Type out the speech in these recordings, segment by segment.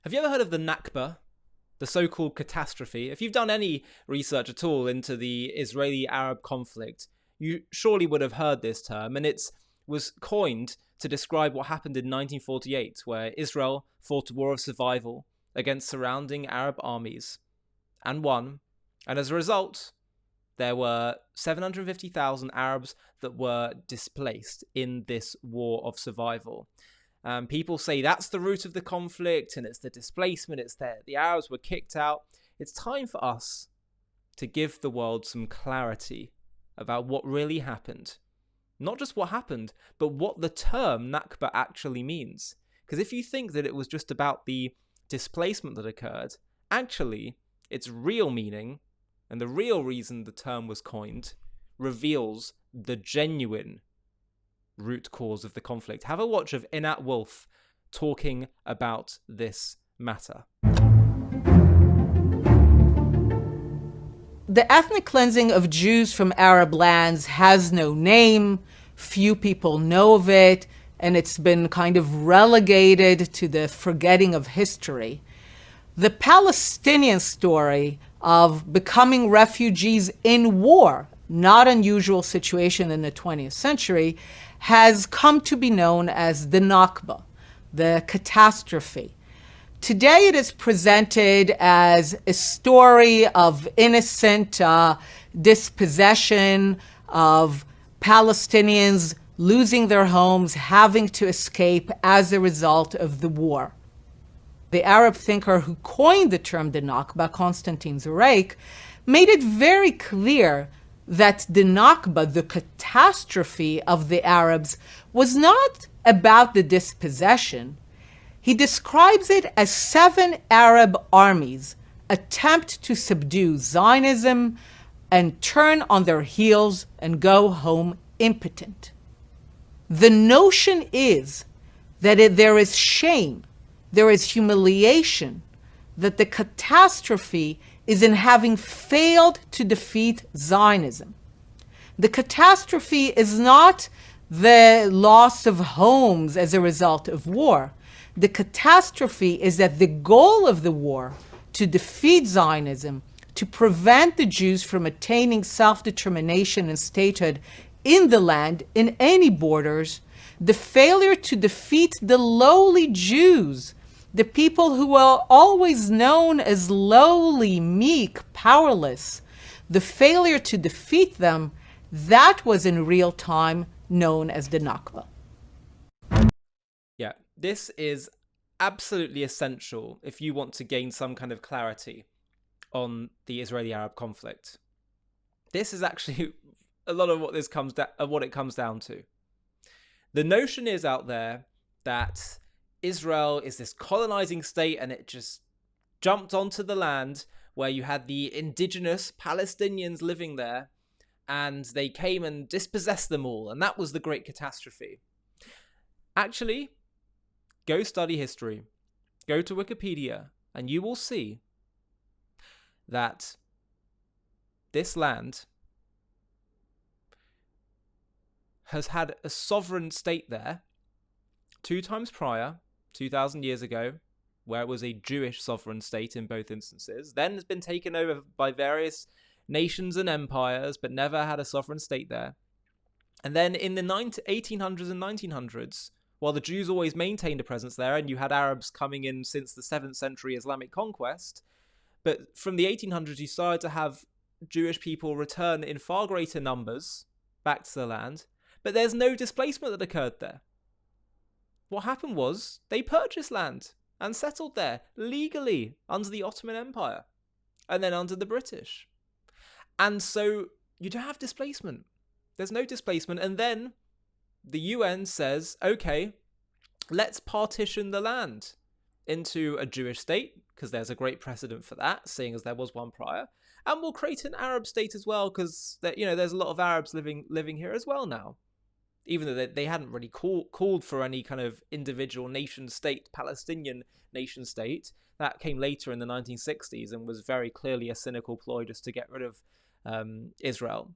Have you ever heard of the Nakba, the so-called catastrophe? If you've done any research at all into the Israeli-Arab conflict, you surely would have heard this term, and it was coined to describe what happened in 1948, where Israel fought a war of survival against surrounding Arab armies and won. And as a result, there were 750,000 Arabs that were displaced in this war of survival. People say that's the root of the conflict and it's the displacement, it's there. The Arabs were kicked out. It's time for us to give the world some clarity about what really happened. Not just what happened, but what the term Nakba actually means. Because if you think that it was just about the displacement that occurred, actually, its real meaning and the real reason the term was coined reveals the genuine root cause of the conflict. Have a watch of Einat Wilf talking about this matter. The ethnic cleansing of Jews from Arab lands has no name. Few people know of it, and it's been kind of relegated to the forgetting of history. The Palestinian story of becoming refugees in war, not unusual situation in the 20th century, has come to be known as the Nakba, the catastrophe. Today it is presented as a story of innocent dispossession, of Palestinians losing their homes, having to escape as a result of the war. The Arab thinker who coined the term the Nakba, Constantine Zurayk, made it very clear that the Nakba, the catastrophe of the Arabs, was not about the dispossession. He describes it as 7 Arab armies attempt to subdue Zionism and turn on their heels and go home impotent. The notion is that there is shame, there is humiliation, that the catastrophe is in having failed to defeat Zionism. The catastrophe is not the loss of homes as a result of war. The catastrophe is that the goal of the war, to defeat Zionism, to prevent the Jews from attaining self-determination and statehood in the land, in any borders, the failure to defeat the lowly Jews, the people who were always known as lowly, meek, powerless, the failure to defeat them, that was in real time known as the Nakba. Yeah, this is absolutely essential if you want to gain some kind of clarity on the Israeli-Arab conflict. This is actually a lot of what it comes down to. The notion is out there that Israel is this colonizing state and it just jumped onto the land where you had the indigenous Palestinians living there and they came and dispossessed them all, and that was the great catastrophe. Actually, go study history, go to Wikipedia, and you will see that this land has had a sovereign state there 2 times prior, 2,000 years ago, where it was a Jewish sovereign state in both instances, then has been taken over by various nations and empires, but never had a sovereign state there. And then in the 1800s and 1900s, while the Jews always maintained a presence there, and you had Arabs coming in since the 7th century Islamic conquest, but from the 1800s you started to have Jewish people return in far greater numbers back to the land, but there's no displacement that occurred there. What happened was they purchased land and settled there legally under the Ottoman Empire and then under the British. And so you don't have displacement. There's no displacement. And then the UN says, okay, let's partition the land into a Jewish state, because there's a great precedent for that, seeing as there was one prior. And we'll create an Arab state as well, because there's a lot of Arabs living here as well now. Even though they hadn't really called for any kind of individual nation state, Palestinian nation state. That came later in the 1960s and was very clearly a cynical ploy just to get rid of Israel.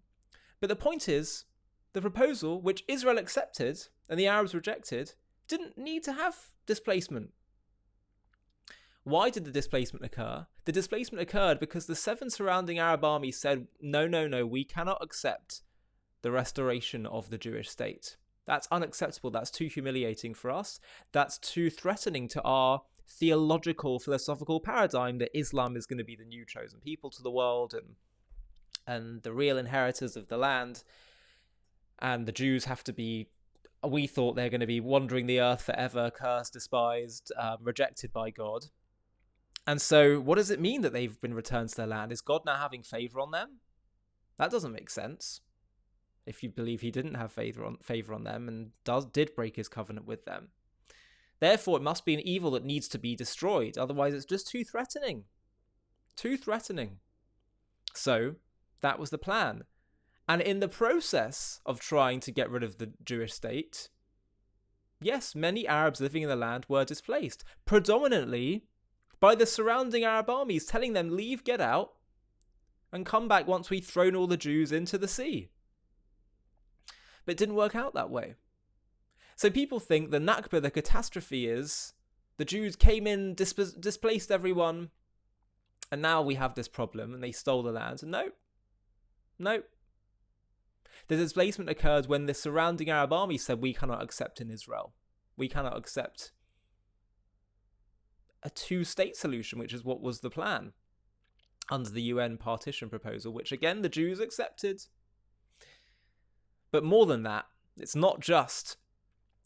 But the point is, the proposal, which Israel accepted and the Arabs rejected, didn't need to have displacement. Why did the displacement occur? The displacement occurred because the 7 surrounding Arab armies said, no, no, no, we cannot accept the restoration of the Jewish state. That's unacceptable. That's too humiliating for us. That's too threatening to our theological, philosophical paradigm that Islam is going to be the new chosen people to the world and the real inheritors of the land. And the Jews have to be, we thought they're going to be wandering the earth forever, cursed, despised, rejected by God. And so what does it mean that they've been returned to their land? Is God now having favor on them? That doesn't make sense. If you believe he didn't have favor on them and did break his covenant with them. Therefore, it must be an evil that needs to be destroyed. Otherwise, it's just too threatening. Too threatening. So, that was the plan. And in the process of trying to get rid of the Jewish state, yes, many Arabs living in the land were displaced. Predominantly by the surrounding Arab armies telling them, leave, get out, and come back once we've thrown all the Jews into the sea. But it didn't work out that way. So people think the Nakba, the catastrophe, is the Jews came in, displaced everyone, and now we have this problem, and they stole the land. No. The displacement occurred when the surrounding Arab army said, we cannot accept in Israel. We cannot accept a two-state solution, which is what was the plan under the UN partition proposal, which again the Jews accepted. But more than that, it's not just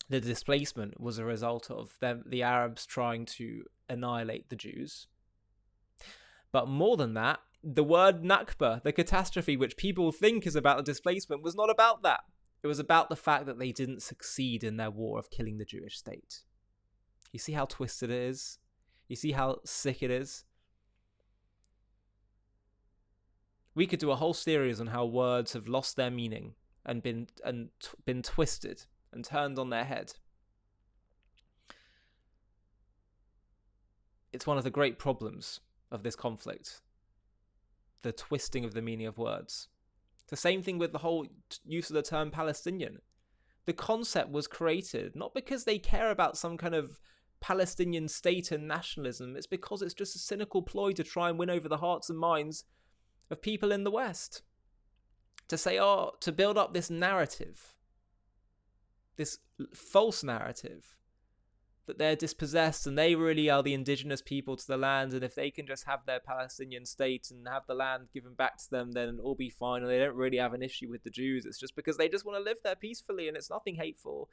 the displacement was a result of the Arabs trying to annihilate the Jews. But more than that, the word Nakba, the catastrophe which people think is about the displacement, was not about that. It was about the fact that they didn't succeed in their war of killing the Jewish state. You see how twisted it is? You see how sick it is? We could do a whole series on how words have lost their meaning and been twisted and turned on their head. It's one of the great problems of this conflict, the twisting of the meaning of words. It's the same thing with the whole use of the term Palestinian. The concept was created not because they care about some kind of Palestinian state and nationalism. It's because it's just a cynical ploy to try and win over the hearts and minds of people in the West. To say, to build up this narrative, this false narrative, that they're dispossessed and they really are the indigenous people to the land, and if they can just have their Palestinian state and have the land given back to them, then it'll all be fine, and they don't really have an issue with the Jews. It's just because they just want to live there peacefully, and it's nothing hateful.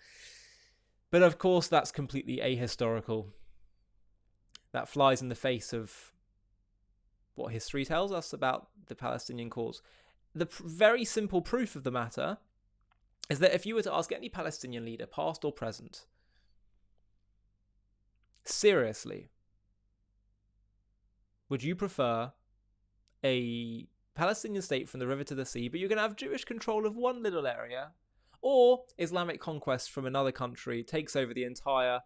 But of course, that's completely ahistorical. That flies in the face of what history tells us about the Palestinian cause. The very simple proof of the matter is that if you were to ask any Palestinian leader, past or present, seriously, would you prefer a Palestinian state from the river to the sea, but you're going to have Jewish control of one little area, or Islamic conquest from another country takes over the entire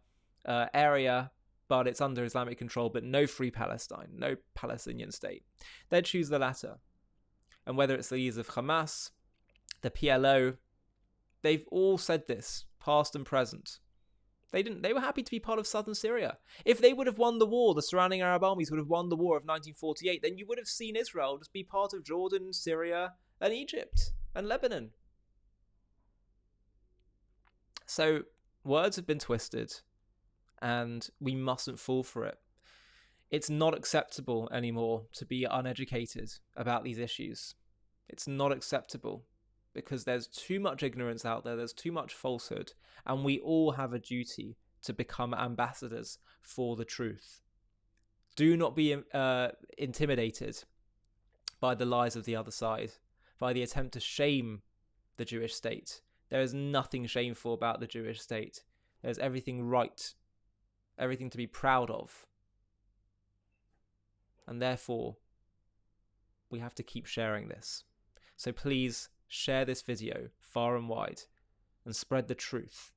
area, but it's under Islamic control, but no free Palestine, no Palestinian state? They'd choose the latter. And whether it's the leaders of Hamas, the PLO, they've all said this, past and present. They were happy to be part of southern Syria. If they would have won the war, the surrounding Arab armies would have won the war of 1948, then you would have seen Israel just be part of Jordan, Syria, and Egypt, and Lebanon. So words have been twisted, and we mustn't fall for it. It's not acceptable anymore to be uneducated about these issues. It's not acceptable because there's too much ignorance out there, there's too much falsehood, and we all have a duty to become ambassadors for the truth. Do not be intimidated by the lies of the other side, by the attempt to shame the Jewish state. There is nothing shameful about the Jewish state. There's everything right, everything to be proud of. And therefore, we have to keep sharing this. So please share this video far and wide and spread the truth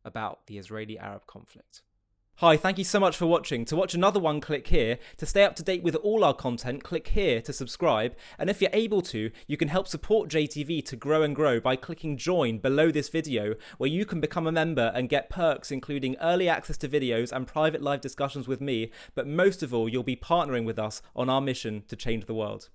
about the Israeli-Arab conflict. Hi, thank you so much for watching. To watch another one, click here. To stay up to date with all our content, click here to subscribe. And if you're able to, you can help support JTV to grow and grow by clicking join below this video, where you can become a member and get perks including early access to videos and private live discussions with me. But most of all, you'll be partnering with us on our mission to change the world.